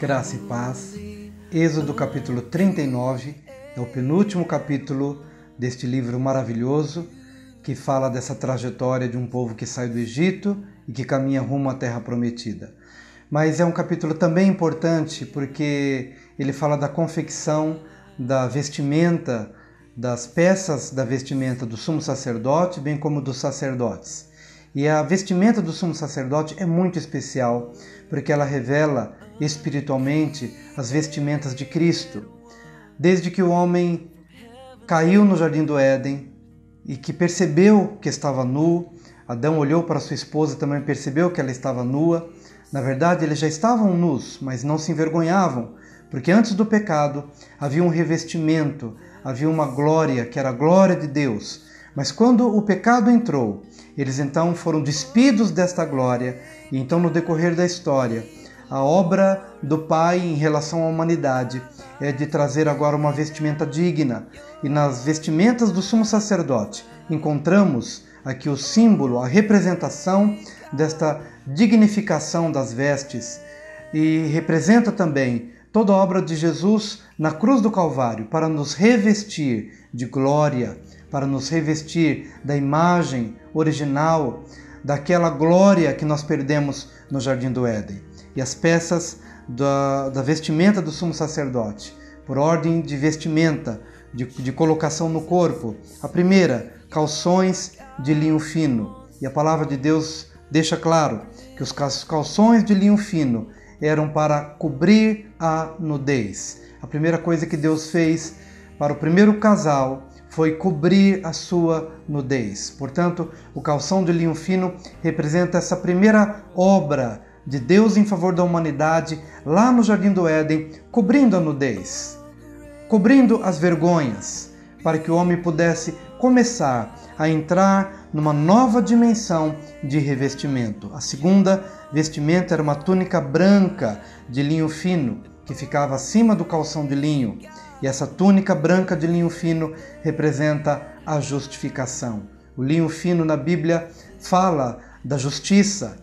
Graça e paz. Êxodo capítulo 39 é o penúltimo capítulo deste livro maravilhoso que fala dessa trajetória de um povo que sai do Egito e que caminha rumo à Terra Prometida. Mas é um capítulo também importante porque ele fala da confecção da vestimenta, das peças da vestimenta do sumo sacerdote, bem como dos sacerdotes. E a vestimenta do sumo sacerdote é muito especial, porque ela revela espiritualmente as vestimentas de Cristo. Desde que o homem caiu no Jardim do Éden e que percebeu que estava nu, Adão olhou para sua esposa e também percebeu que ela estava nua. Na verdade, eles já estavam nus, mas não se envergonhavam, porque antes do pecado havia um revestimento, havia uma glória, que era a glória de Deus. Mas quando o pecado entrou, eles então foram despidos desta glória, e então no decorrer da história, a obra do Pai em relação à humanidade é de trazer agora uma vestimenta digna. E nas vestimentas do sumo sacerdote encontramos aqui o símbolo, a representação desta dignificação das vestes, e representa também toda a obra de Jesus na cruz do Calvário para nos revestir de glória, para nos revestir da imagem original, daquela glória que nós perdemos no Jardim do Éden. E as peças da vestimenta do sumo sacerdote, por ordem de vestimenta, de colocação no corpo. A primeira, calções de linho fino. E a palavra de Deus deixa claro que os calções de linho fino eram para cobrir a nudez. A primeira coisa que Deus fez para o primeiro casal foi cobrir a sua nudez. Portanto, o calção de linho fino representa essa primeira obra de Deus em favor da humanidade lá no Jardim do Éden, cobrindo a nudez, cobrindo as vergonhas, para que o homem pudesse começar a entrar numa nova dimensão de revestimento. A segunda vestimenta era uma túnica branca de linho fino, que ficava acima do calção de linho. E essa túnica branca de linho fino representa a justificação. O linho fino na Bíblia fala da justiça,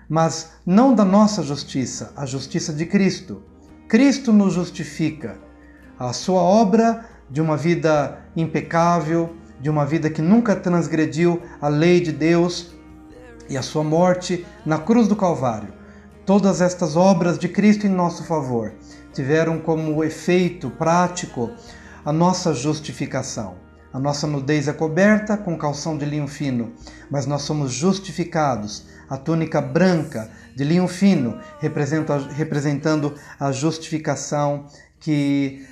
mas não da nossa justiça, a justiça de Cristo. Cristo nos justifica. A sua obra de uma vida impecável, de uma vida que nunca transgrediu a lei de Deus, e a sua morte na cruz do Calvário. Todas estas obras de Cristo em nosso favor tiveram como efeito prático a nossa justificação. A nossa nudez é coberta com calção de linho fino, mas nós somos justificados. A túnica branca de linho fino representando a justificação que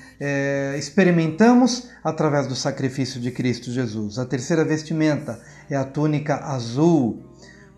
experimentamos através do sacrifício de Cristo Jesus. A terceira vestimenta é a túnica azul,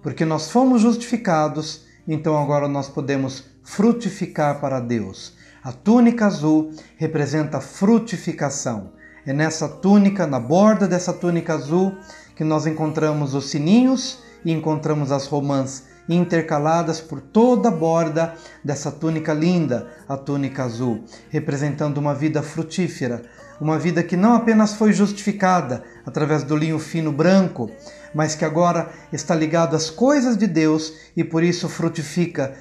porque nós fomos justificados, então agora nós podemos frutificar para Deus. A túnica azul representa frutificação. É nessa túnica, na borda dessa túnica azul, que nós encontramos os sininhos e encontramos as romãs intercaladas por toda a borda dessa túnica linda, a túnica azul, representando uma vida frutífera, uma vida que não apenas foi justificada através do linho fino branco, mas que agora está ligado às coisas de Deus e por isso frutifica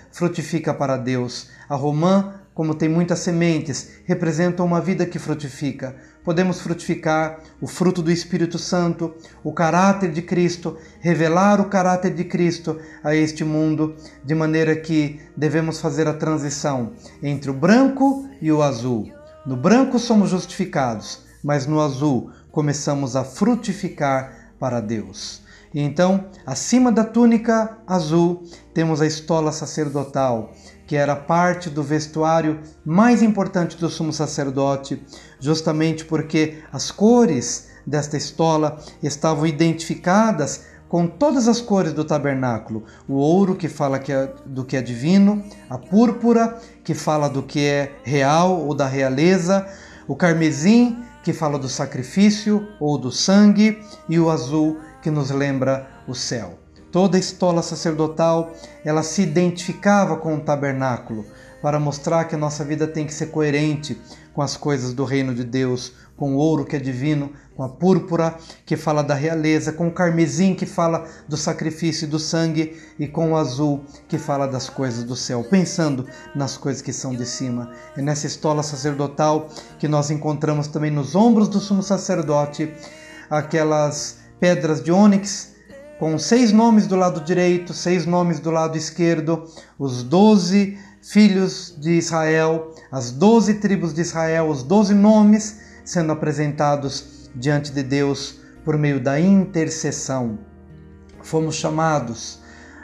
para Deus. A romã, como tem muitas sementes, representa uma vida que frutifica. Podemos frutificar o fruto do Espírito Santo, o caráter de Cristo, revelar o caráter de Cristo a este mundo, de maneira que devemos fazer a transição entre o branco e o azul. No branco somos justificados, mas no azul começamos a frutificar para Deus. E então, acima da túnica azul, temos a estola sacerdotal, que era parte do vestuário mais importante do sumo sacerdote, justamente porque as cores desta estola estavam identificadas com todas as cores do tabernáculo. O ouro, que fala do que é divino, a púrpura, que fala do que é real ou da realeza, o carmesim, que fala do sacrifício ou do sangue, e o azul, que nos lembra o céu. Toda a estola sacerdotal, ela se identificava com o tabernáculo, para mostrar que a nossa vida tem que ser coerente com as coisas do reino de Deus, com o ouro que é divino, com a púrpura que fala da realeza, com o carmesim que fala do sacrifício e do sangue e com o azul que fala das coisas do céu, pensando nas coisas que são de cima. É nessa estola sacerdotal que nós encontramos também nos ombros do sumo sacerdote aquelas pedras de ônix com 6 nomes do lado direito, 6 nomes do lado esquerdo, os 12 filhos de Israel, as 12 tribos de Israel, os 12 nomes sendo apresentados diante de Deus por meio da intercessão. Fomos chamados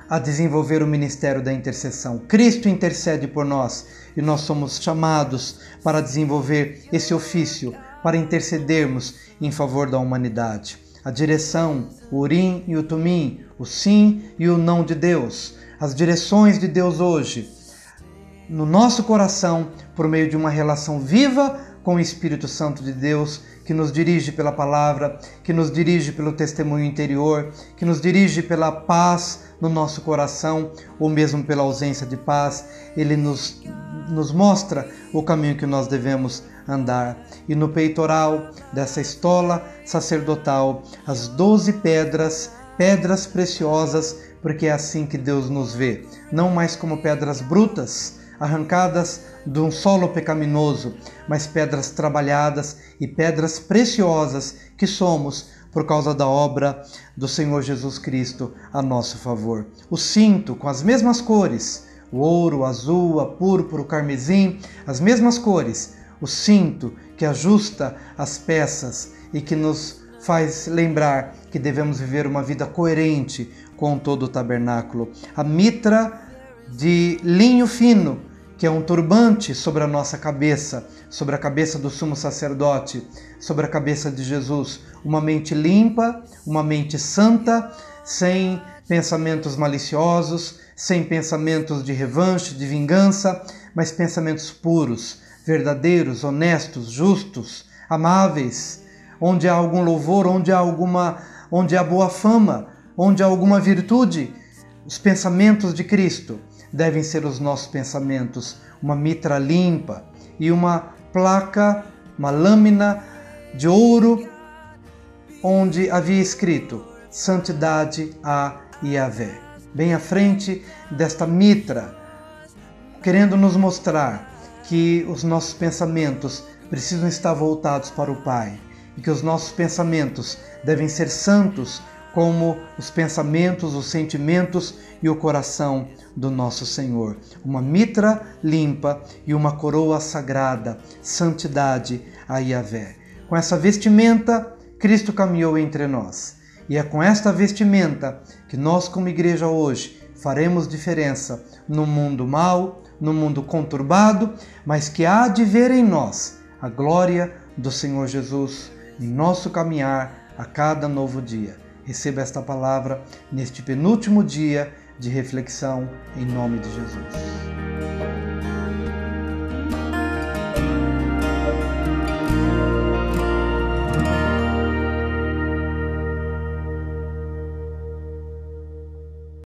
a desenvolver o ministério da intercessão. Cristo intercede por nós e nós somos chamados para desenvolver esse ofício, para intercedermos em favor da humanidade. A direção, o Urim e o Tumim, o sim e o não de Deus, as direções de Deus hoje, no nosso coração, por meio de uma relação viva com o Espírito Santo de Deus, que nos dirige pela palavra, que nos dirige pelo testemunho interior, que nos dirige pela paz no nosso coração, ou mesmo pela ausência de paz. Ele nos mostra o caminho que nós devemos andar. E no peitoral dessa estola sacerdotal, as 12 pedras preciosas, porque é assim que Deus nos vê, não mais como pedras brutas, arrancadas de um solo pecaminoso, mas pedras trabalhadas e pedras preciosas que somos por causa da obra do Senhor Jesus Cristo a nosso favor. O cinto com as mesmas cores, o ouro, o azul, a púrpura, o carmesim, as mesmas cores. O cinto que ajusta as peças e que nos faz lembrar que devemos viver uma vida coerente com todo o tabernáculo. A mitra de linho fino, que é um turbante sobre a nossa cabeça, sobre a cabeça do sumo sacerdote, sobre a cabeça de Jesus. Uma mente limpa, uma mente santa, sem pensamentos maliciosos, sem pensamentos de revanche, de vingança, mas pensamentos puros, verdadeiros, honestos, justos, amáveis, onde há algum louvor, onde há boa fama, onde há alguma virtude. Os pensamentos de Cristo devem ser os nossos pensamentos, uma mitra limpa e uma placa, uma lâmina de ouro, onde havia escrito Santidade a Yahvé. Bem à frente desta mitra, querendo nos mostrar que os nossos pensamentos precisam estar voltados para o Pai e que os nossos pensamentos devem ser santos como os pensamentos, os sentimentos e o coração do nosso Senhor. Uma mitra limpa e uma coroa sagrada, santidade a Yahvé. Com essa vestimenta, Cristo caminhou entre nós. E é com esta vestimenta que nós, como igreja hoje, faremos diferença no mundo mau, no mundo conturbado, mas que há de ver em nós a glória do Senhor Jesus em nosso caminhar a cada novo dia. Receba esta palavra neste penúltimo dia de reflexão, em nome de Jesus.